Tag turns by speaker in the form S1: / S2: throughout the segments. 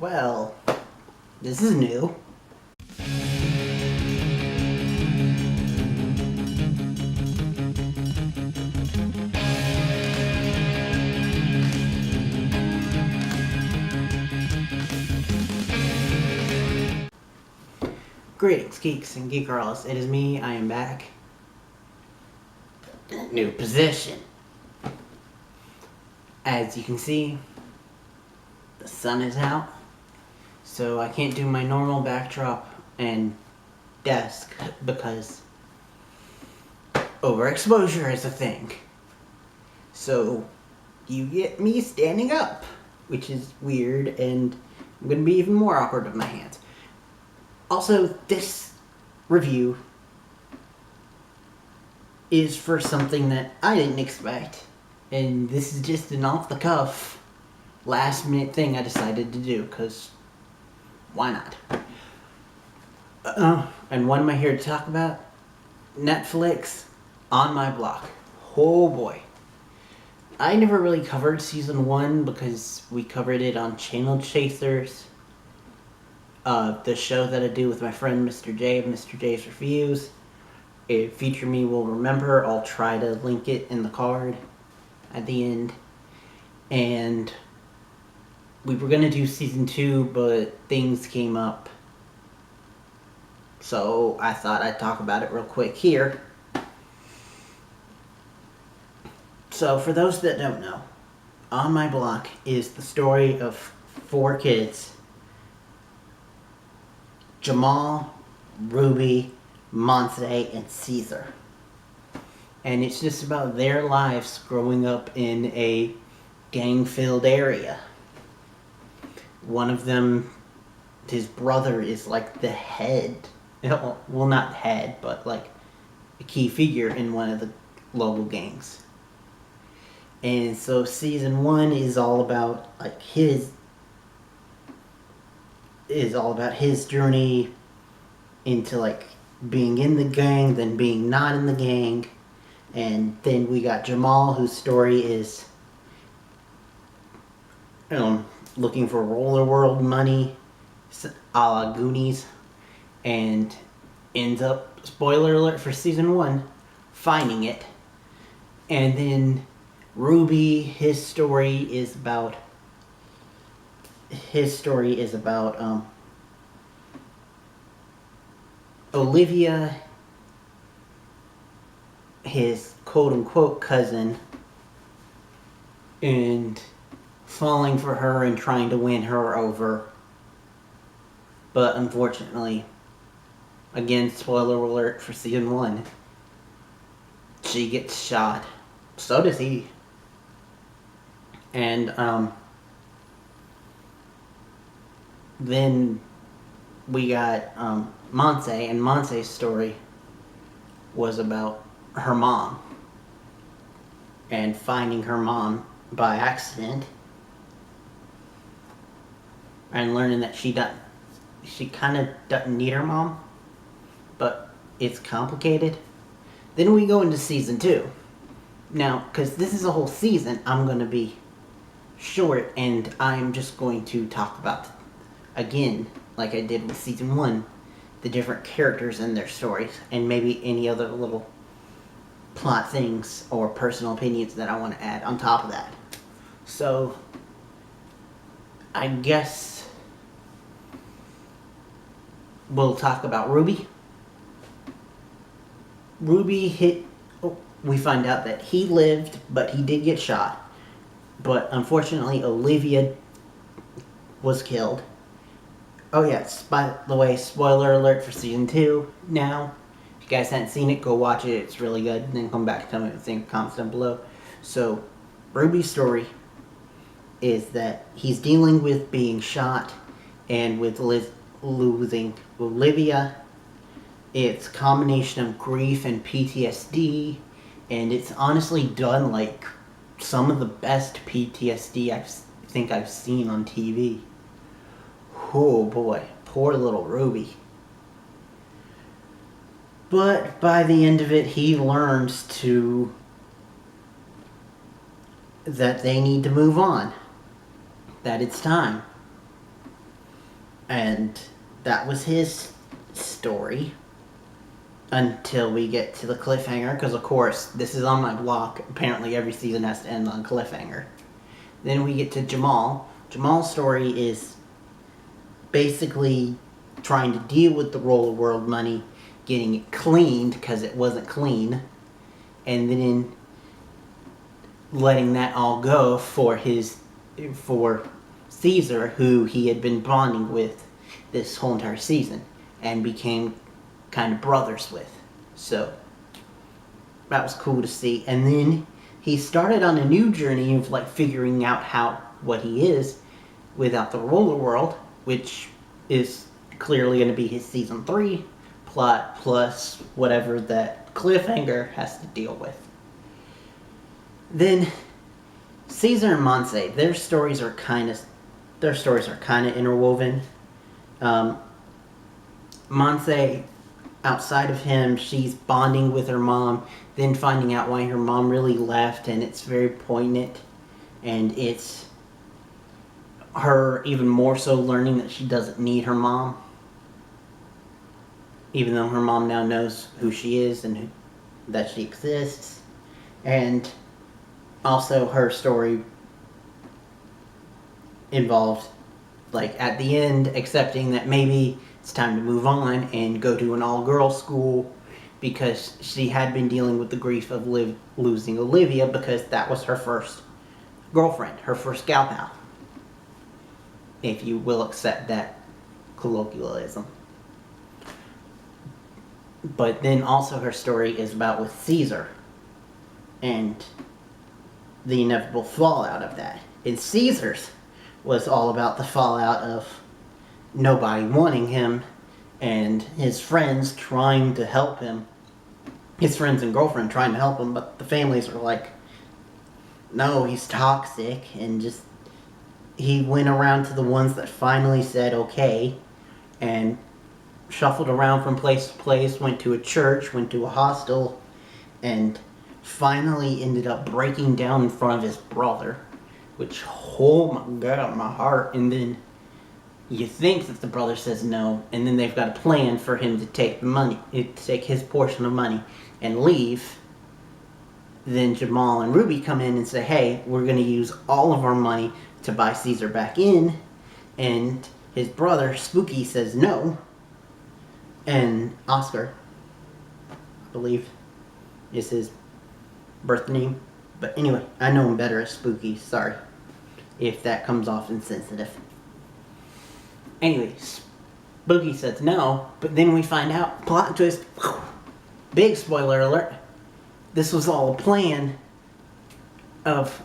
S1: Well, this is new. Greetings, geeks and geek girls. It is me. I am back. New position. As you can see, the sun is out, so I can't do my normal backdrop and desk because overexposure is a thing. So you get me standing up, which is weird, and I'm going to be even more awkward with my hands. Also, this review is for something that I didn't expect, and this is just an off-the-cuff, last-minute thing I decided to do, because why not? And what am I here to talk about? Netflix On My Block. Oh boy. I never really covered season 1 because we covered it on Channel Chasers, the show that I do with my friend Mr. J of Mr. J's Reviews. If Future Me will remember, I'll try to link it in the card at the end. And we were going to do season 2, but things came up. So I thought I'd talk about it real quick here. So for those that don't know, On My Block is the story of 4 kids: Jamel, Ruby, Monse, and Cesar. And it's just about their lives growing up in a gang-filled area. One of them, his brother, is like the head. Well, not head, but like a key figure in one of the local gangs. And so season 1 is all about like his journey into like being in the gang, then being not in the gang. And then we got Jamel, whose story is looking for roller world money, a la Goonies, and ends up, spoiler alert for season 1, finding it. And then Ruby, his story is about Olivia, his quote-unquote cousin, and falling for her and trying to win her over. But unfortunately, again, spoiler alert for season 1, she gets shot. So does he. And then we got Monse, and Monse's story was about her mom and finding her mom by accident and learning that she kind of doesn't need her mom, but it's complicated. Then we go into season 2. Now, because this is a whole season, I'm going to be short, and I'm just going to talk about, again, like I did with season 1, the different characters and their stories, and maybe any other little plot things or personal opinions that I want to add on top of that. So, I guess we'll talk about Ruby. We find out that he lived, but he did get shot. But unfortunately, Olivia was killed. Oh yes, by the way, spoiler alert for season 2 now. If you guys haven't seen it, go watch it. It's really good. And then come back and tell me what you think. Comments down below. So, Ruby's story is that he's dealing with being shot and with losing Olivia. It's a combination of grief and PTSD, and it's honestly done like some of the best PTSD I think I've seen on TV. Oh boy, poor little Ruby. But by the end of it, he learns that they need to move on. That it's time. And that was his story until we get to the cliffhanger, because of course this is on my block. Apparently every season has to end on a cliffhanger. Then we get to Jamal. Jamal's story is basically trying to deal with the Roller World money, getting it cleaned because it wasn't clean, and then letting that all go for Cesar, who he had been bonding with this whole entire season and became kind of brothers with. So that was cool to see. And then he started on a new journey of like figuring out what he is without the Roller World, which is clearly going to be his season 3 plot plus whatever that cliffhanger has to deal with. Then Cesar and Monse, their stories are kind of interwoven. Monse, outside of him, she's bonding with her mom, then finding out why her mom really left, and it's very poignant. And it's her even more so learning that she doesn't need her mom, even though her mom now knows who she is and that she exists. And also her story involved, like, at the end, accepting that maybe it's time to move on and go to an all-girls school, because she had been dealing with the grief of losing Olivia, because that was her first girlfriend, her first gal pal, if you will accept that colloquialism. But then also her story is about with Cesar and the inevitable fallout of that. And Cesar's was all about the fallout of nobody wanting him and his friends trying to help him. His friends and girlfriend trying to help him, but the families are like, no, he's toxic, and just, he went around to the ones that finally said okay, and shuffled around from place to place, went to a church, went to a hostel, and finally ended up breaking down in front of his brother, which, oh my god, my heart. And then you think that the brother says no, and then they've got a plan for him to take the money, to take his portion of money and leave. Then Jamal and Ruby come in and say, hey, we're going to use all of our money to buy Cesar back in. And his brother, Spooky, says no. And Oscar, I believe, is his birth name. But anyway, I know him better as Spooky. Sorry if that comes off insensitive. Anyways, Spooky says no, but then we find out, plot twist, big spoiler alert, this was all a plan of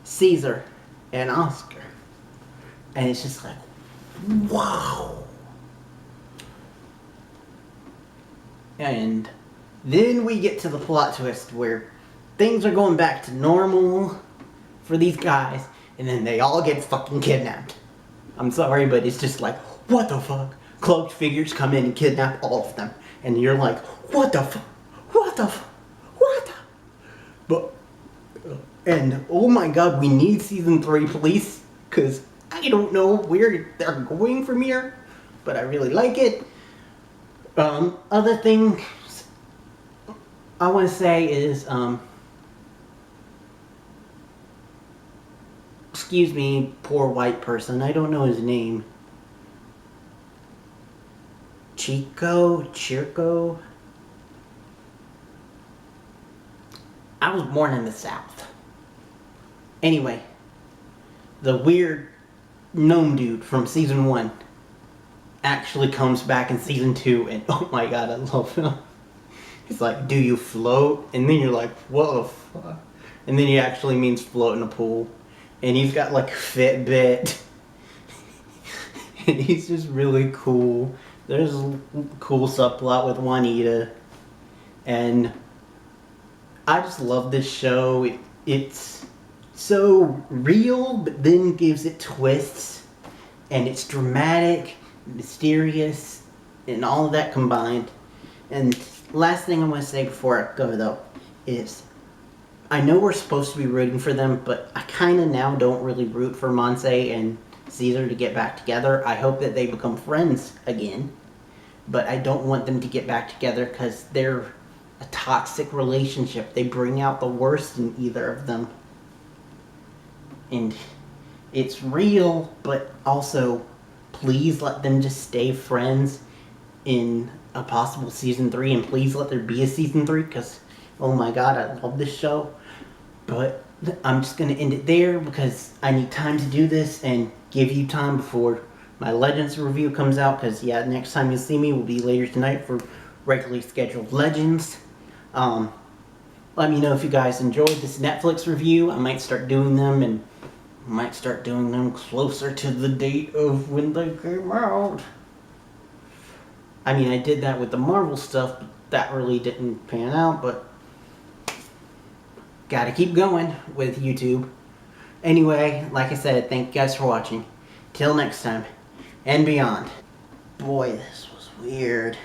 S1: Cesar and Oscar. And it's just like, wow. And then we get to the plot twist where things are going back to normal for these guys, and then they all get fucking kidnapped. I'm sorry, but it's just like, what the fuck? Cloaked figures come in and kidnap all of them. And you're like, what the fuck? What the fuck? What the? But, and oh my god, we need season 3, please, because I don't know where they're going from here, but I really like it. Other things I want to say is, excuse me, poor white person, I don't know his name. Chirco? I was born in the South. Anyway, the weird gnome dude from season 1 actually comes back in season 2, and oh my god, I love him. He's like, do you float? And then you're like, what the fuck? And then he actually means float in a pool. And he's got like a Fitbit. And he's just really cool. There's a cool subplot with Juanita. And I just love this show. It's so real, but then gives it twists. And it's dramatic, mysterious, and all of that combined. And last thing I want to say before I go, though, is I know we're supposed to be rooting for them, but I kind of now don't really root for Monse and Cesar to get back together. I hope that they become friends again. But I don't want them to get back together because they're a toxic relationship. They bring out the worst in either of them. And it's real, but also please let them just stay friends in a possible season 3, and please let there be a season 3 because oh my god, I love this show. But I'm just going to end it there because I need time to do this and give you time before my Legends review comes out, because yeah, next time you see me will be later tonight for regularly scheduled Legends. Let me know if you guys enjoyed this Netflix review. I might start doing them, and might start doing them closer to the date of when they came out. I mean, I did that with the Marvel stuff, but that really didn't pan out, but gotta keep going with YouTube. Anyway, like I said, thank you guys for watching. Till next time, and beyond. Boy, this was weird.